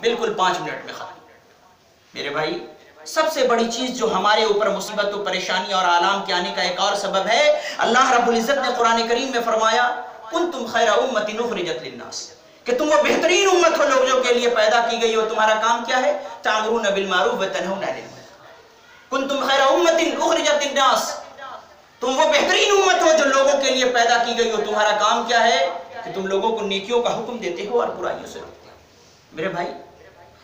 بالکل 5 منٹ میں ختم۔ میرے بھائی، سب سے بڑی چیز جو ہمارے اوپر مصیبت و پریشانی اور آلام کے آنے کا ایک اور سبب ہے، اللہ رب العزت نے قرآن کریم میں فرمایا کنتم خیر امۃ اخرجت للناس، کہ تم وہ بہترین امت ہو لوگوں کے لیے پیدا کی گئی ہو۔ تمہارا کام کیا ہے؟ تأمرون بالمعروف وتنہون عن المنکر۔ کنتم خیر امۃ اخرجت للناس، تم وہ بہترین امت ہو جو لوگوں کے لیے پیدا کی گئی ہو۔ تمہارا کام کیا ہے؟ کہ تم لوگوں کو نیکیوں کا حکم دیتے ہو اور برائیوں سے روکتے ہو۔ میرے بھائی،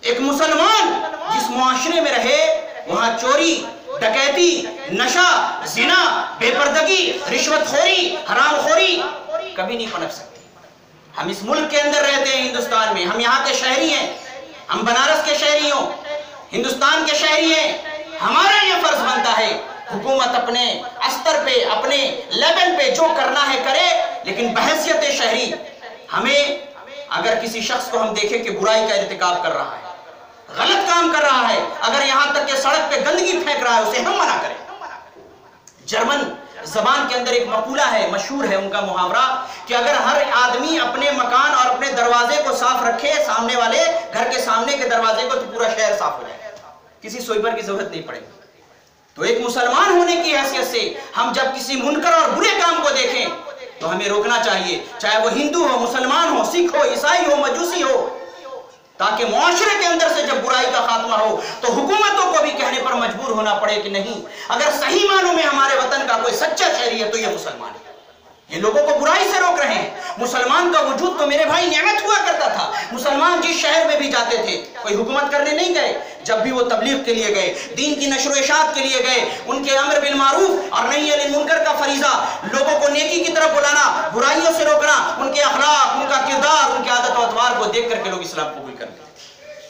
ایک مسلمان جس معاشرے میں رہے وہاں چوری، ڈکیتی، نشہ، زنا، بے پردگی، رشوت خوری، حرام خوری کبھی نہیں پنپ سکتی۔ ہم اس ملک کے اندر رہتے ہیں، ہندوستان میں، ہم یہاں کے شہری ہیں، ہم بنارس کے شہری ہوں، ہندوستان کے شہری ہیں۔ ہمارا یہ فرض بنتا ہے حکومت اپنے استر پہ، اپنے لیول پہ جو کرنا ہے کرے، لیکن بحیثیت شہری ہمیں اگر کسی شخص کو ہم دیکھیں کہ برائی کا ارتکاب کر رہا ہے، غلط کام کر رہا ہے، اگر یہاں تک کہ سڑک پہ گندگی پھینک رہا ہے، اسے ہم منع کریں۔ جرمن زبان کے اندر ایک مقولہ ہے، مشہور ہے ان کا محاورہ، کہ اگر ہر آدمی اپنے مکان اور اپنے دروازے کو صاف رکھے، سامنے والے گھر کے سامنے کے دروازے کو، تو پورا شہر صاف ہو جائے، کسی سوئپر کی ضرورت نہیں پڑے گی۔ تو ایک مسلمان ہونے کی حیثیت سے ہم جب کسی منکر اور برے کام کو دیکھیں تو ہمیں روکنا چاہیے، چاہے وہ ہندو ہو، مسلمان ہو، سکھ ہو، عیسائی ہو، مجوسی ہو، تاکہ معاشرے کے اندر سے جب برائی کا خاتمہ ہو تو حکومتوں کو بھی کہنے پر مجبور ہونا پڑے کہ نہیں، اگر صحیح معنوں میں ہمارے وطن کا کوئی سچا شہری ہے تو یہ مسلمان ہے۔ یہ لوگوں کو برائی سے روک رہے ہیں۔ مسلمان کا وجود تو میرے بھائی نعمت ہوا کرتا تھا۔ مسلمان جس شہر میں بھی جاتے تھے، کوئی حکومت کرنے نہیں گئے، جب بھی وہ تبلیغ کے لیے گئے، دین کی نشر و اشاعت کے لیے گئے، ان کے امر بالمعروف اور نہی عن المنکر کا فریضہ، لوگوں کو نیکی کی طرف بلانا، برائیوں سے روکنا، ان کے اخلاق، ان کا کردار، ان کے عادت و اطوار کو دیکھ کر کے لوگ اسلام قبول کر لیتے۔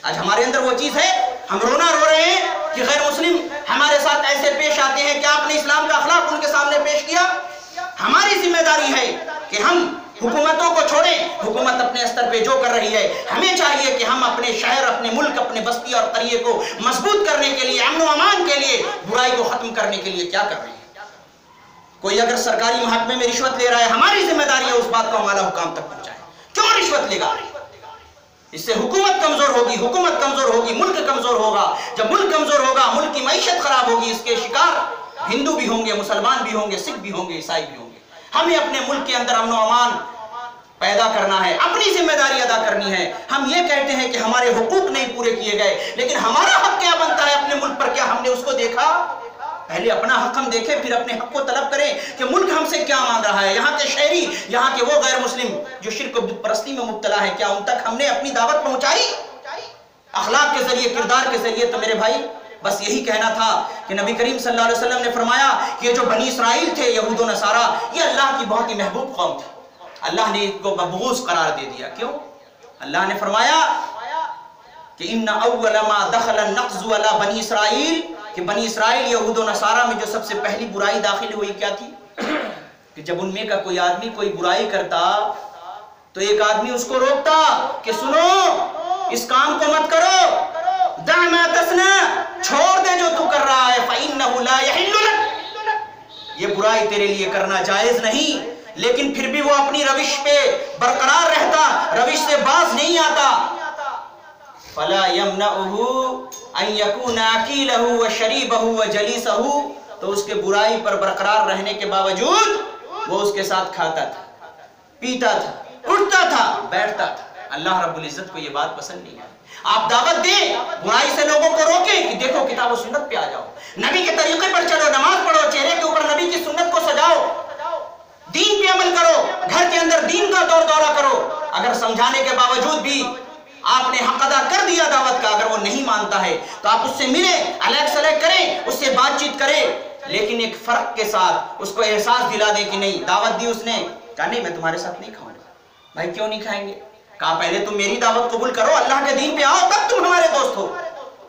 آج ہمارے اندر وہ چیز ہے، ہم رونا رو رہے ہیں کہ غیر مسلم ہمارے ساتھ ایسے پیش آتے ہیں کہ آپ نے اسلام کا اخلاق ان کے سامنے پیش کیا۔ ہماری ذمہ داری ہے کہ ہم حکومتوں کو چھوڑیں، حکومت اپنے استر پہ جو کر رہی ہے، ہمیں چاہیے کہ ہم اپنے شہر، اپنے ملک، اپنے بستی اور قریے کو مضبوط کرنے کے لیے، امن و امان کے لیے، برائی کو ختم کرنے کے لیے کیا کر رہے ہیں۔ کوئی اگر سرکاری محکمے میں رشوت لے رہا ہے، ہماری ذمہ داری ہے اس بات کو ہمارا حکام تک پہنچائیں۔ کیوں رشوت لے گا؟ اس سے حکومت کمزور ہوگی، حکومت کمزور ہوگی، ملک کمزور ہوگا۔ جب ملک کمزور ہوگا، ملک کی معیشت خراب ہوگی، اس کے شکار ہندو بھی ہوں گے، مسلمان بھی ہوں گے، سکھ بھی ہوں گے، عیسائی بھی ہوں گے۔ ہمیں اپنے ملک کے اندر امن و امان پیدا کرنا ہے، اپنی ذمہ داری ادا کرنی ہے۔ ہم یہ کہتے ہیں کہ ہمارے حقوق نہیں پورے کیے گئے، لیکن ہمارا حق کیا بنتا ہے اپنے ملک پر؟ کیا ہم نے اس کو دیکھا؟ پہلے اپنا حق ہم دیکھیں، پھر اپنے حق کو طلب کریں کہ ملک ہم سے کیا مانگ رہا ہے۔ یہاں کے شہری، یہاں کے وہ غیر مسلم جو شرک و بت پرستی میں مبتلا ہے، کیا ان تک ہم نے اپنی دعوت پہنچائی اخلاق کے ذریعے، کردار کے ذریعے؟ تو میرے بھائی، بس یہی کہنا تھا کہ نبی کریم صلی اللہ علیہ وسلم نے فرمایا کہ یہ جو بنی اسرائیل تھے، یہود و نصارہ، یہ اللہ کی بہت ہی محبوب قوم تھی۔ اللہ نے ان کو مبغوض قرار دے دیا۔ کیوں؟ اللہ نے فرمایا کہ ان اول ما دخل النقض علی بنی اسرائیل، کہ بنی اسرائیل، یہود و نصارہ میں جو سب سے پہلی برائی داخل ہوئی کیا تھی؟ کہ جب ان میں کا کوئی آدمی کوئی برائی کرتا تو ایک آدمی اس کو روکتا کہ سنو، اس کام کو مت کرو، دع ما تصنع، چھوڑ دے جو تو کر رہا ہے، فإنہ لا یحل لک، یہ برائی تیرے لیے کرنا جائز نہیں۔ لیکن پھر بھی وہ اپنی روش پہ برقرار رہتا، روش سے باز نہیں آتا۔ فلا یمنعہ ان یکون اکیلہ وشریبہ وجلیسہ، تو اس کے برائی پر برقرار رہنے کے باوجود وہ اس کے ساتھ کھاتا تھا، پیتا تھا، اٹھتا تھا، بیٹھتا تھا۔ اللہ رب العزت کو یہ بات پسند نہیں ہے۔ آپ دعوت دیں، برائی سے لوگوں کو روکیں کہ دیکھو کتاب و سنت پہ آ جاؤ، نبی کے طریقے پر چلو، نماز پڑھو، چہرے کے اوپر نبی کی سنت کو سجاؤ، دین پہ عمل کرو، گھر کے اندر دین کا دور دورہ کرو۔ اگر سمجھانے کے باوجود بھی آپ نے حق ادا کر دیا دعوت کا، اگر وہ نہیں مانتا ہے تو آپ اس سے ملیں، علیہ سلیح کریں، اس سے بات چیت کریں، لیکن ایک فرق کے ساتھ اس کو احساس دلا دیں کہ نہیں، دعوت دی اس نے، کہا نہیں میں تمہارے ساتھ نہیں کھاؤں گا۔ بھائی کیوں نہیں کھائیں گے؟ کہا پہلے تم میری دعوت قبول کرو، اللہ کے دین پہ آؤ، تب تم ہمارے دوست ہو۔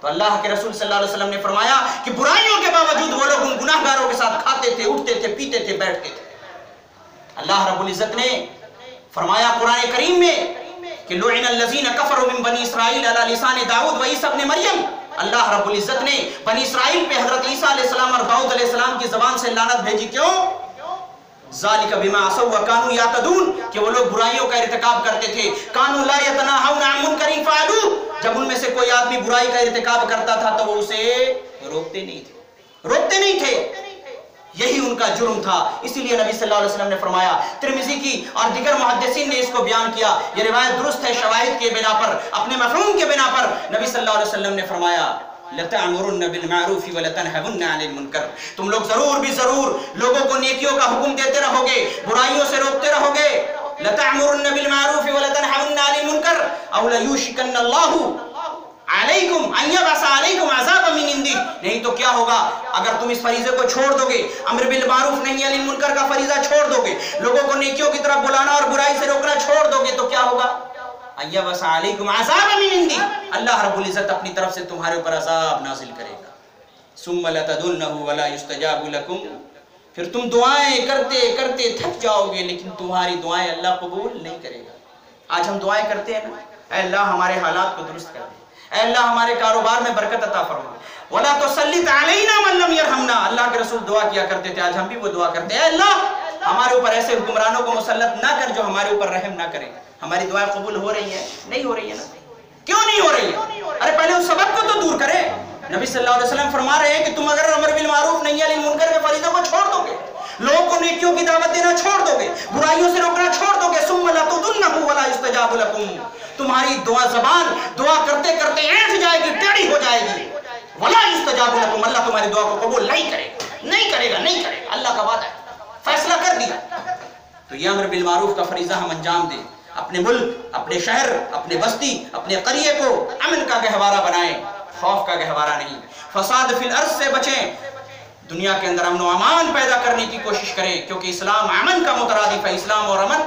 تو اللہ کے رسول صلی اللہ علیہ وسلم نے فرمایا کہ برائیوں کے باوجود وہ لوگ ان گناہ گاروں کے ساتھ کھاتے تھے، اٹھتے تھے، پیتے تھے، بیٹھتے تھے۔ اللہ رب العزت نے فرمایا قرآن کریم میں کہ لعن الذین کفروا من بنی اسرائیل علی لسان داؤد و عیسی ابن مریم، اللہ رب العزت نے بنی اسرائیل پہ حضرت عیسیٰ علیہ السلام اور داؤد علیہ السلام کی زبان سے لعنت بھیجی۔ کیوں؟ ذالک بما عصوا وکانوا یعتدون، کہ وہ لوگ برائیوں کا ارتکاب کرتے تھے۔ کانوا لا یتناہون عن منکر فعلوہ، جب जब उनमें से कोई आदमी बुराई का इर्तिकाब करता था तो वो उसे रोकते नहीं थे। यही उनका जुर्म था। इसीलिए नबी सल्लल्लाहु अलैहि वसल्लम ने फरमाया, तिर्मिज़ी की और दीगर मुहद्दिसीन ने इसको बयान किया, ये रिवायत दुरुस्त है शवाहिद के बिना पर, अपने मफ़हूम के बिना पर। नबी सल्लल्लाहु अलैहि वसल्लम ने फरमाया, लतअमुरुन्न बिल मारूफ़ व लतनहवुन्न अनिल मुनकर, तुम लोग जरूर लोगों को नेकियों का हुक्म देते रहोगे, बुराइयों से रोकते रहोगे। लतअमुरुन्न बिल मारूफ़ व लतनहवुन्न अनिल मुनकर औ लयुशिकन्नल्लाहु अलैकुम अन यबअसा अलैकुम अज़ाबन मिन इंदी। नहीं तो क्या होगा अगर तुम इस फरीजे को छोड़ दोगे, अम्र बिल मारूफ नही अनिल मुनकर का फरीजा छोड़ दोगे, लोगों को नेकियों की तरफ बुलाना और बुराई से रोकना छोड़ दोगे, तो क्या होगा? अन यबअसा अलैकुम अज़ाबन मिन इंदी, अल्लाह रब्बुल इज्जत अपनी तरफ से तुम्हारे ऊपर अजाब नाजिल करेगा। सुम्मा लतदुन्नहु वला युस्तजाबु लकुम, फिर तुम दुआएं करते करते थक जाओगे, लेकिन तुम्हारी दुआएं अल्लाह कबूल नहीं करेगा। आज हम दुआएं करते हैं ना, ऐ अल्लाह हमारे हालात को दुरुस्त कर दे, ऐ अल्लाह हमारे कारोबार में बरकत अता फरमा, वला तुसल्लित अलैना मन लम यरहमना। अल्लाह के रसूल दुआ किया करते थे, आज हम भी वो दुआ करते हैं, ऐ अल्लाह हमारे ऊपर ऐसे हुक्मरानों को मुसल्लत ना कर जो हमारे ऊपर रहम ना करें। हमारी दुआएं कबूल हो रही है? नहीं हो रही है ना? क्यों नहीं हो रही है? अरे पहले उस सबब को तो दूर करें। नबी सल्लल्लाहु अलैहि वसल्लम फरमा रहे हैं कि तुम अगर अमर बिल मारूफ नही अनिल मुनकर के फरीज़ों को छोड़ दोगे, लोगों को नेकियों की दावत देना छोड़ दोगे, बुराइयों से रोकना छोड़ दोगे, सुम्मा लतदुन्नहु वला युस्तजाबु लकुम, तुम्हारी दुआ जबान दुआ करते करते ऐंठ जाएगी, टेढ़ी हो जाएगी। वला युस्तजाबु लकुम, अल्लाह तुम्हारी दुआ को कबूल नहीं करेगा। अल्लाह का वादा है, फैसला कर दिया। तो ये अमर बिल मारूफ का फरीजा हम अंजाम दें, अपने मुल्क, अपने शहर, अपने बस्ती, अपने करिए को अमन का गहवारा बनाएं, खौफ का गहवारा नहीं। फसाद फिल अर्ज से बचें, दुनिया के अंदर अमन और अमान पैदा करने की कोशिश करें, क्योंकि इस्लाम अमन का मुतरादिफ है। इस्लाम और अमन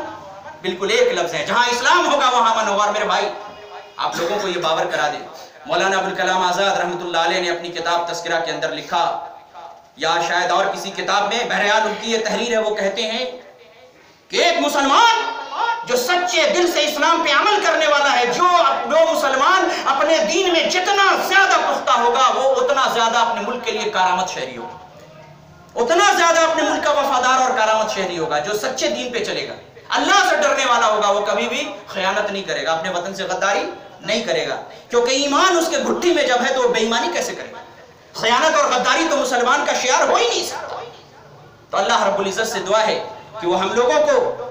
बिल्कुल एक लफ्ज है, जहां इस्लाम होगा वहां अमन होगा। और मेरे भाई आप लोगों को ये बावर करा दे, मौलाना अबुल कलाम आजाद रहमतुल्लाह अलैह ने अपनी किताब तस्किरा के अंदर लिखा, या शायद और किसी किताब में, बहरहाल उनकी ये तहरीर है, वो कहते हैं कि एक मुसलमान जो सच्चे दिल से इस्लाम पे अमल करने वाला है, जो मुसलमान अपने दीन में जितना ज्यादा पुख्ता होगा, वो उतना ज्यादा अपने मुल्क के लिए कारामत शहरी होगा, उतना ज्यादा अपने मुल्क का वफादार और कारामत शहरी होगा। जो सच्चे दीन पे चलेगा, अल्लाह से डरने वाला होगा, वो कभी भी खयानत नहीं करेगा, अपने वतन से गद्दारी नहीं करेगा, क्योंकि ईमान उसके घुट्टी में जब है तो वो बेईमानी कैसे करेगा? खयानत और गद्दारी तो मुसलमान का शियार हो ही नहीं सकता। तो अल्लाह रब्बुल इज्जत से दुआ है कि वो हम लोगों को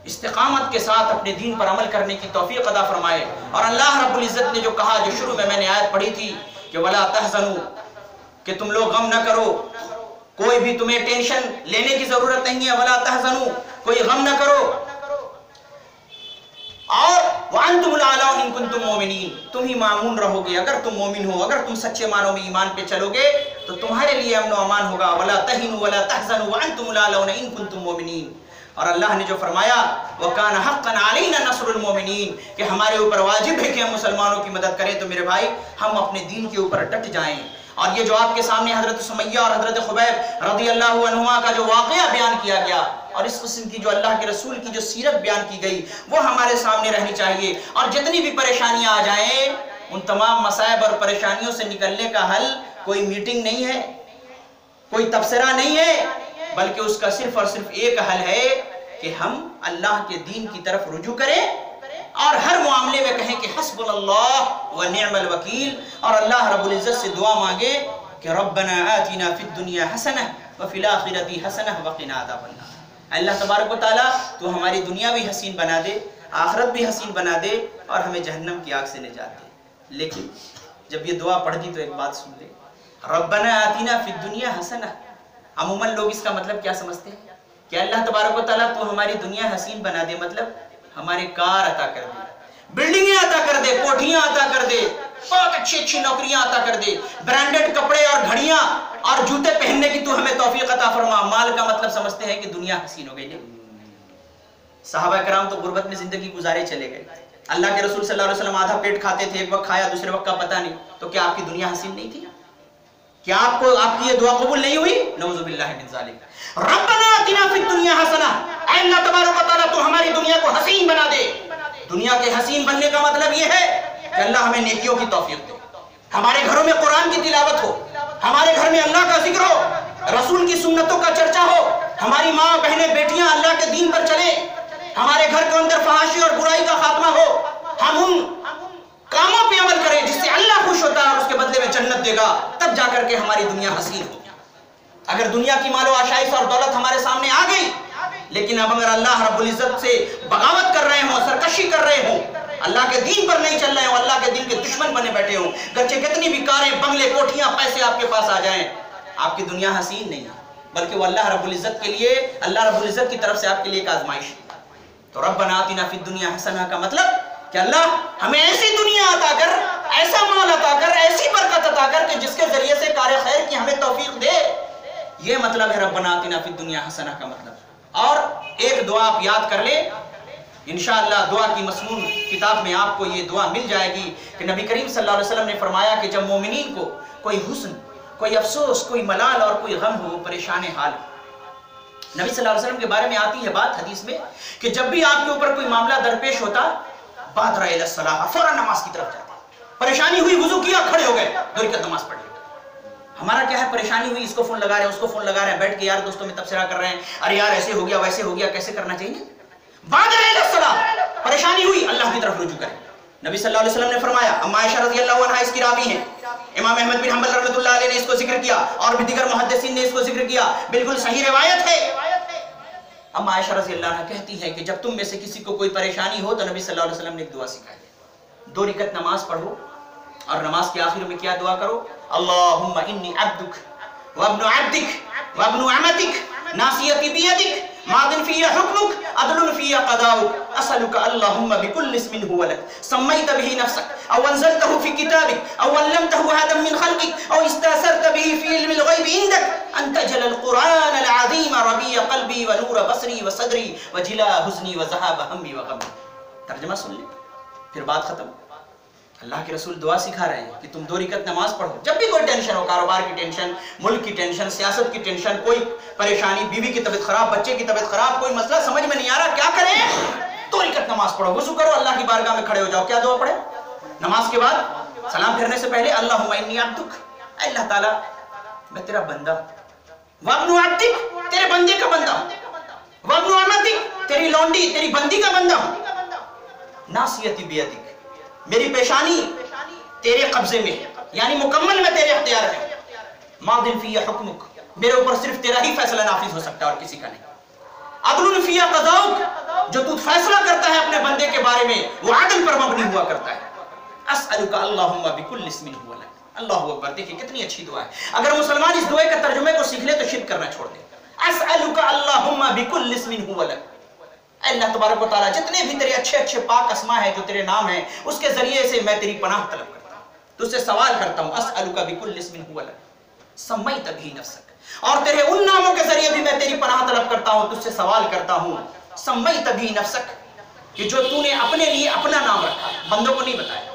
इस्तिकामत के साथ अपने दीन पर अमल करने की तौफीक अता फरमाए। और अल्लाह रब्बुल इज्जत ने जो कहा, जो शुरू में मैंने आयत पढ़ी थी कि वला तहज़नु, कि तुम लोग गम न करो, कोई भी तुम्हें टेंशन लेने की जरूरत नहीं है, वला तहज़नु, कोई गम न करो, और वअंतुमुल आलौन इन कुंतुम मोमिनीन, तुम ही मामून रहोगे अगर तुम मोमिन हो, अगर तुम सच्चे मानो में ईमान पे चलोगे तो तुम्हारे लिए अमन व अमान होगा। वला तहिनु वला तहज़नु वअंतुमुल आलौन इन कुंतुम मोमिनीन। और अल्लाह ने जो फरमाया, वकान हक़्क़न अलैना नस्रुल मोमिनीन, कि हमारे ऊपर वाजिब है कि हम मुसलमानों की मदद करें। तो मेरे भाई हम अपने दीन के ऊपर डट जाएं। और ये जो आपके सामने हजरत सुमैया और हजरत खुबैब रज़ियल्लाहु अन्हुमा का जो वाक़या बयान किया गया, और इस किस्म की जो अल्लाह के रसूल की जो सीरत बयान की गई, वो हमारे सामने रहनी चाहिए। और जितनी भी परेशानियां आ जाएं, उन तमाम मसाइब और परेशानियों से निकलने का हल कोई मीटिंग नहीं है, कोई तबसरा नहीं है, बल्कि उसका सिर्फ और सिर्फ एक हल है कि हम अल्लाह के दीन की तरफ रुजू करें और हर मामले में कहें कि हस्बुनल्लाह व निअमल वकील, और अल्लाह रब्बुल इज्जत से दुआ मांगे कि रब्बना आतिना फिद दुनिया हसनह व फिल आखिरति हसनह व क़िना अज़ाबन्नार। अल्लाह तबारक व तआला तो हमारी दुनिया भी हसीन बना दे, आखिरत भी हसीन बना दे, और हमें जहन्नम की आग से निजात दे। लेकिन जब ये दुआ पढ़ दी तो एक बात सुन ले, रब्बना आतिना फिद दुनिया हसनह, अमूमन लोग इसका मतलब क्या समझते हैं कि अल्लाह तबारक व तआला तू हमारी दुनिया हसीन बना दे, मतलब हमारे कार अता कर दे, बिल्डिंगें अता कर दे, कोठियां अता कर दे, बहुत अच्छी अच्छी नौकरियां अता कर दे, ब्रांडेड कपड़े और घड़ियां और जूते पहनने की तू हमें तौफीक अता फरमा। माल का मतलब समझते हैं कि दुनिया हसीन हो गई। सहाबा कराम तो गुर्बत में जिंदगी गुजारे चले गए। अल्लाह के रसूल सल्लल्लाहु अलैहि वसल्लम आधा पेट खाते थे, एक वक्त खाया, दूसरे वक्त का पता नहीं। तो क्या आपकी दुनिया हसीन नहीं थी? क्या आपको आपकी ये दुआ कबूल नहीं हुई? नऊज़ु बिल्लाहि मिन ज़ालिक। रब्बना आतिना फिद दुनिया हसना, ऐ अल्लाह तबारक व तआला तू हमारी दुनिया को हसीन बना दे। दुनिया के हसीन बनने का मतलब ये है कि अल्लाह हमें नेकियों की तौफीक दे, हमारे घरों में कुरान की तिलावत हो, हमारे घर में अल्लाह का जिक्र हो, रसूल की सुन्नतों का चर्चा हो, हमारी माँ बहनें बेटियां अल्लाह के दीन पर चले, हमारे घर के अंदर फहाशी और बुराई का खात्मा हो, हम उन कामों पे अमल जन्नत देगा, तब जाकर के हमारी दुनिया हसीन होगी। अगर दुनिया की मालो आशाइश और दौलत हमारे सामने आ गई, लेकिन अब अगर अल्लाह रब्बुल इज्जत से बगावत कर रहे हो, सरकशी कर रहे हो, अल्लाह के दीन पर नहीं चल रहे हो, अल्लाह के दीन के दुश्मन बने बैठे हो, गच्चे कितनी भी कारें, बंगले, कोठियां, पैसे आपके पास आ जाएं, आपकी दुनिया हसीन नहीं है, बल्कि वो अल्लाह रब्बुल इज्जत के लिए, अल्लाह रब्बुल इज्जत की तरफ से आपके लिए एक आजमाइश है। तो रब्बना आतिना फिद दुनिया हसना का मतलब कि अल्लाह हमें ऐसी दुनिया अता कर, ऐसा माल अता कर, ऐसी बरकत अता कर कि जिसके जरिए से कार्य खैर की हमें तौफीक दे। ये मतलब है रब्बना आतिना फिद दुनिया हसना का मतलब। और एक दुआ आप याद कर ले, इंशाअल्लाह दुआ की मसनून किताब में आपको ये दुआ मिल जाएगी कि नबी करीम सल्लल्लाहु अलैहि वसल्लम ने फरमाया कि जब मोमिनीन को कोई हुस्न, कोई अफसोस, कोई मलाल और कोई गम हो, परेशान हाल, नबी सल्लल्लाहु अलैहि वसल्लम के बारे में आती है बात हदीस में कि जब भी आपके ऊपर कोई मामला दरपेश होता, बादरा इला सलाह, फौरन नमाज की तरफ जाते। परेशानी हुई, वुजू किया, खड़े हो गए, 2 रकात नमाज पढ़ ली। हमारा क्या है, परेशानी हुई, इसको फोन लगा रहे हैं, उसको फोन लगा रहे हैं, बैठ के यार दोस्तों में तबसरा कर रहे हैं, अरे यार ऐसे हो गया, वैसे हो गया, कैसे करना चाहिए। बादरा इला सलाह, परेशानी हुई, अल्लाह की तरफ रुजू करें। नबी सल्लल्लाहु अलैहि वसल्लम ने फरमाया, अम्मा आयशा रज़ियल्लाहु अन्हा इसकी रावी हैं, इमाम अहमद बिन हंबल रहमतुल्लाह अलैह ने इसको जिक्र किया और भी दीगर मुहद्दिसीन ने इसको जिक्र किया, बिल्कुल सही रिवायत है। अम्मा आयशा रज़ियल्लाहु अन्हा कहती है कि जब तुम में से किसी को कोई परेशानी हो तो नबी सल्लल्लाहु अलैहि वसल्लम ने एक दुआ सिखाई, 2 रकात नमाज पढ़ो और नमाज के आखिर में क्या दुआ करो, अल्लाहुम्मा इन्नी अब्दुक व इब्नु अब्दिक व इब्नु अमतिक नासियती बियदिक मादिन फिया हुक्मुक अदलुन फिया क़दाउक असअलुका अल्लाहुम्मा बिकुल्लि इस्मिन हुवा लक सम्मैत बिही नफ्सक औ अंज़लतहु फी किताबिक औ अल्लमतहु अहदन मिन खल्क़िक औ इस्तअसरत बिही फी इल्मिल ग़ैब इंदक अन तजअल क़ुरआन अल-अज़ीम रबीअ क़ल्बी व नूर बसरी व सदरी व जिला हुज़्नी व ज़हाब हम्मी व ग़म्मी। तर्जुमा सुन ले, फिर बात खत्म। अल्लाह के रसूल दुआ सिखा रहे हैं कि तुम 2 रकात नमाज पढ़ो। जब भी कोई टेंशन हो, कारोबार की टेंशन, मुल्क की टेंशन, सियासत की टेंशन, कोई परेशानी, बीवी की तबीयत खराब, बच्चे की तबीयत खराब, कोई मसला समझ में नहीं आ रहा, क्या करें, 2 रकात नमाज पढ़ो, वुज़ू करो, अल्लाह की बारगाह में खड़े हो जाओ। क्या दुआ पढ़े? नमाज के बाद सलाम फेरने से पहले अल्लाहुम्मा इन्नी अब्दुक, अल्लाह ताला मैं तेरा बंदा, व इब्नु अब्दिक, तेरे बंदे का बंदा, व इब्नु अमतिक, तेरी लौंडी, तेरी बंदी का बंदा, नासियती बियदिक, मेरी पेशानी तेरे कब्जे में, यानी मुकम्मल में तेरे अख्तियार में, मादिन फिया हुक्मुक, मेरे ऊपर सिर्फ तेरा ही फैसला नाफिज हो सकता है और किसी का नहीं। अदलुन फिया क़ज़ाउक, जो तू फैसला करता है अपने बंदे के बारे में वो आदल पर मबनी हुआ करता है। अस्अलुका अल्लाहुम्मा बिकुल्लि इस्मिन हुवा लक, अल्लाहु अकबर। देखिए कितनी अच्छी दुआ है। अगर मुसलमान इस दुआ के तर्जुमे को सीख ले तो शिर्क करना छोड़ दे। अस्अलुका अल्लाहुम्मा बिकुल्लि इस्मिन हुवा लक, अल्लाह तबारक व तआला जितने भी तेरे अच्छे अच्छे पाक अस्मा है, जो तेरे नाम है, उसके जरिए से मैं तेरी पनाह तलब करता हूँ, तुझसे सवाल करता हूँ। अस्अलुका बिकुल्लि इस्मिन हुवा लक सम्मैत बिही नफ्सक, और तेरे उन नामों के जरिए भी मैं तेरी पनाह तलब करता हूँ, तुझसे सवाल करता हूँ। सम्मैत बिही नफ्सक, कि जो तूने अपने लिए अपना नाम रखा, बंदों को नहीं बताया।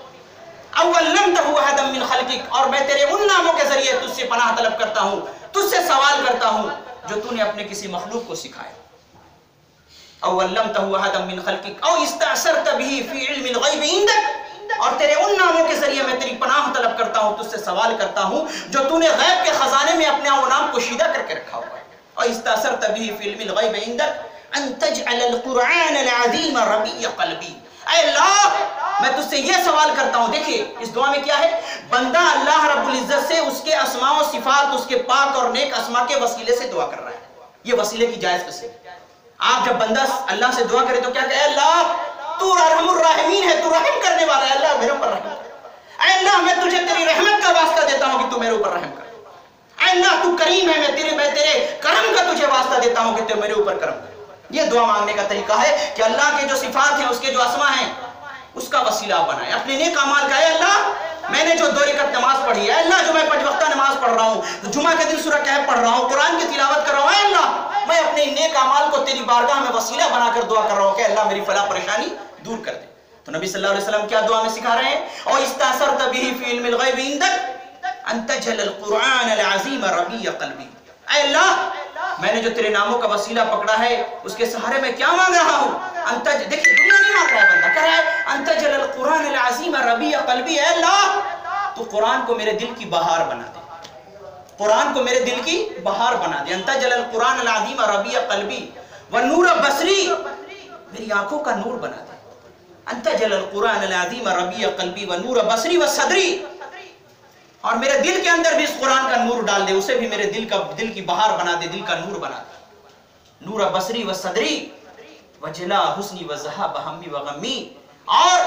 औ अल्लमतहु अहदन मिन खल्क़िक, और मैं तेरे उन नामों के जरिए तुझसे पनाह तलब करता हूँ, तुझसे सवाल करता हूँ जो तूने अपने किसी मखलूक को सिखाया। औ अल्लमतहु अहदन मिन खल्क़िक औ इस्तअसरत बिही फी इल्मिल ग़ैब इंदक, और तेरे उन नामों के जरिए मैं तेरी पनाह तलब करता हूँ, तुझसे सवाल करता हूँ जो तूने गैब के खजाने में अपने वो नाम पोशीदा करके रखा हुआ है। और इस्तअसरत बिही फी इल्मिल ग़ैब इंदक अन तजअल क़ुरआन अल-अज़ीम रबीअ क़ल्बी, ऐ अल्लाह मैं तुझसे ये सवाल करता हूँ। देखिए इस दुआ में क्या है, बंदा अल्लाह रब्बुल इज्जत से उसके अस्मा व सिफात, उसके पाक और नेक अस्मा के वसीले से दुआ कर रहा है। ये वसीले की जायज किस्म। आप जब बंदा अल्लाह से दुआ करे तो क्या कहे, अल्लाह तू रहमुर राहिमीन है, तू रहम करने वाला है, अल्लाह मेरे ऊपर रहम कर। ऐ अल्लाह मैं तुझे तेरी रहमत का वास्ता देता हूँ कि तू मेरे ऊपर रहम कर। ऐ अल्लाह तू करीम है, मैं तेरे करम का तुझे वास्ता देता हूँ कि तू मेरे ऊपर करम कर। ये दुआ मांगने का तरीका है कि अल्लाह के जो सिफात हैं, उसके जो अस्मा हैं, उसका वसीला बनाए अपने नेक अमाल का। अल्लाह मैंने जो 2 रकात नमाज पढ़ी है, अल्लाह जो मैं 5 वक्ता नमाज पढ़ रहा हूँ, जुमा के दिन सूरह कहफ पढ़ रहा हूँ, कुरान की तिलावत कर रहा हूँ, अल्लाह मैं अपने नेक अमाल को तेरी बारगाह में वसीला बनाकर दुआ कर रहा हूँ कि अल्लाह मेरी फला परेशानी दूर कर दे। तो नबी सल्लल्लाहु अलैहि वसल्लम क्या दुआ में सिखा रहे हैं, और इस्तअसरत बिही फी इल्मिल ग़ैब इंदक अन तजअल क़ुरआन अल-अज़ीम रबीअ क़ल्बी, ऐ अल्लाह मैंने जो तेरे नामों का वसीला पकड़ा है उसके सहारे में क्या मांग रहा हूँ। देखिए दुनिया नहीं मांग रहा है, बंदा कह रहा है अन तजअल क़ुरआन अल-अज़ीम रबीअ क़ल्बी, ऐ अल्लाह तू कुरान को मेरे दिल की बहार बना दे, कुरान को मेरे दिल की बहार बना दे। अन तजअल क़ुरआन अल-अज़ीम रबीअ क़ल्बी व नूर बसरी, मेरी आंखों का नूर बना दे। अन तजअल क़ुरआन अल-अज़ीम रबीअ क़ल्बी व नूर बसरी व सदरी, اور میرے دل کے اندر بھی اس قرآن کا نور ڈال دے، اسے بھی میرے دل کی بہار بنا دے، دل کا نور بنا دے۔ نور بصری و صدری وجلا حسنی و ذہاب ہمی و غمی، اور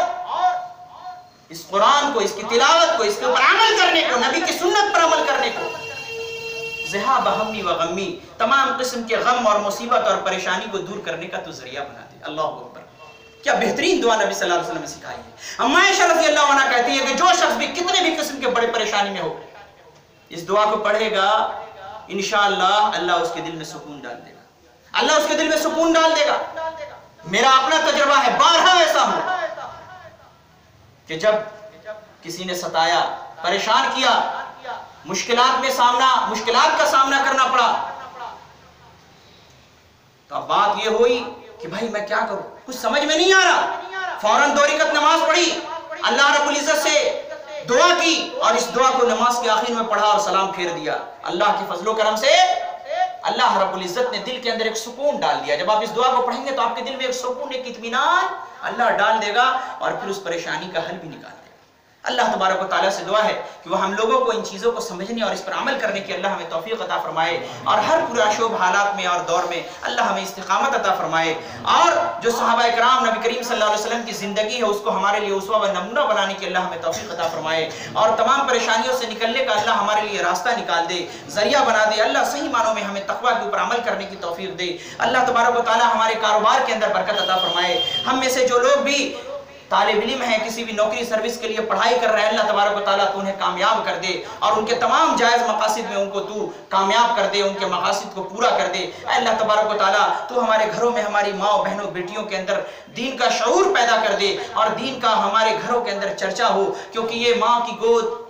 اس قرآن کو، اس کی تلاوت کو، اس کے اوپر عمل کرنے کو، نبی کی سنت پر عمل کرنے کو، ذہاب ہمی و غمی، تمام قسم کے غم اور مصیبت اور پریشانی کو دور کرنے کا تو ذریعہ بنا دے۔ اللہ اکبر، کیا بہترین دعا نبی صلی اللہ علیہ وسلم نے سکھائی ہے۔ اما عائشہ رضی اللہ عنہ کہتی ہے کہ جو شخص بھی کتنے بھی قسم کے بڑے پریشانی میں ہو، اس دعا کو پڑھے گا، انشاءاللہ اللہ اس کے دل میں سکون ڈال دے گا، اللہ اس کے دل میں سکون ڈال دے گا۔ میرا اپنا تجربہ ہے، بارہا ایسا ہو کہ جب کسی نے ستایا، پریشان کیا، مشکلات کا سامنا کرنا پڑا، تو اب بات یہ ہوئی کہ بھائی میں کیا کروں، کچھ سمجھ میں نہیں آ رہا۔ فوراً 2 رکعت نماز پڑھی، اللہ رب العزت سے دعا کی، اور اس دعا کو نماز کے آخر میں پڑھا اور سلام پھیر دیا۔ اللہ کی فضل و کرم سے اللہ رب العزت نے دل کے اندر ایک سکون ڈال دیا۔ جب آپ اس دعا کو پڑھیں گے تو آپ کے دل میں ایک سکون، ایک اطمینان اللہ ڈال دے گا، اور پھر اس پریشانی کا حل بھی نکال دے گا۔ اللہ تبارک و تعالیٰ سے دعا ہے کہ وہ ہم لوگوں کو ان چیزوں کو سمجھنے اور اس پر عمل کرنے کی اللہ ہمیں توفیق عطا فرمائے، اور ہر پورا شعب حالات میں اور دور میں اللہ ہمیں استقامت عطا فرمائے، اور جو صحابہ کرام نبی کریم صلی اللہ علیہ وسلم کی زندگی ہے اس کو ہمارے لیے اسوہ و نمونہ بنانے کی اللہ ہمیں توفیق عطا فرمائے، اور تمام پریشانیوں سے نکلنے کا اللہ ہمارے لیے راستہ نکال دے، ذریعہ بنا دے۔ اللہ صحیح معنوں میں ہمیں تقویٰ کے اوپر عمل کرنے کی توفیق دے۔ اللہ تبارک و تعالیٰ ہمارے کاروبار کے اندر برکت عطا فرمائے۔ ہم میں سے جو لوگ بھی طالب علم ہیں، کسی بھی نوکری سروس کے لیے پڑھائی کر رہے ہیں، اللہ تبارک و تعالیٰ تو انہیں کامیاب کر دے، اور ان کے تمام جائز مقاصد میں ان کو تو کامیاب کر دے، ان کے مقاصد کو پورا کر دے۔ اے اللہ تبارک و تعالیٰ تو ہمارے گھروں میں ہماری ماں بہنوں بیٹیوں کے اندر دین کا شعور پیدا کر دے، اور دین کا ہمارے گھروں کے اندر چرچا ہو، کیونکہ یہ ماں کی گود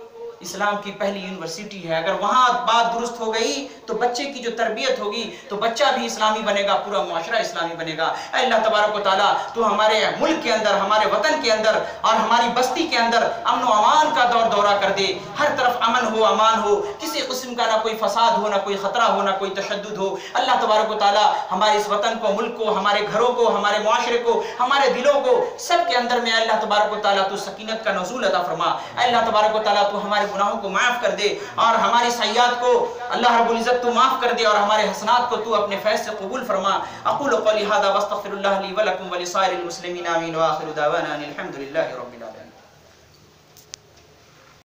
اسلام کی پہلی یونیورسٹی ہے۔ اگر وہاں بات درست ہو گئی تو بچے کی جو تربیت ہوگی تو بچہ بھی اسلامی بنے گا، پورا معاشرہ اسلامی بنے گا۔ اے اللہ تبارک و تعالیٰ تو ہمارے ملک کے اندر، ہمارے وطن کے اندر اور ہماری بستی کے اندر امن و امان کا دورہ کر دے، ہر طرف امن ہو، امان ہو، کسی قسم کا نہ کوئی فساد ہو، نہ کوئی خطرہ ہو، نہ کوئی تشدد ہو۔ اللہ تبارک و تعالیٰ ہمارے اس وطن کو، ملک کو، ہمارے گھروں کو، ہمارے معاشرے کو، ہمارے دلوں کو، سب کے اندر میں اللہ تبارک و تعالیٰ تو سکینت کا نزول عطا فرما۔ اے اللہ تبارک و تعالیٰ تو ہمارے گناہوں کو معاف کر دے، اور ہماری سیئات کو اللہ رب العزت تو معاف کر دے، اور ہمارے حسنات کو تو اپنے فیض سے قبول فرما۔ اقول قولی ھذا واستغفر اللہ لی ولکم ولسائر المسلمین، آمین، وآخر دعوانا الحمد للہ رب العالمین۔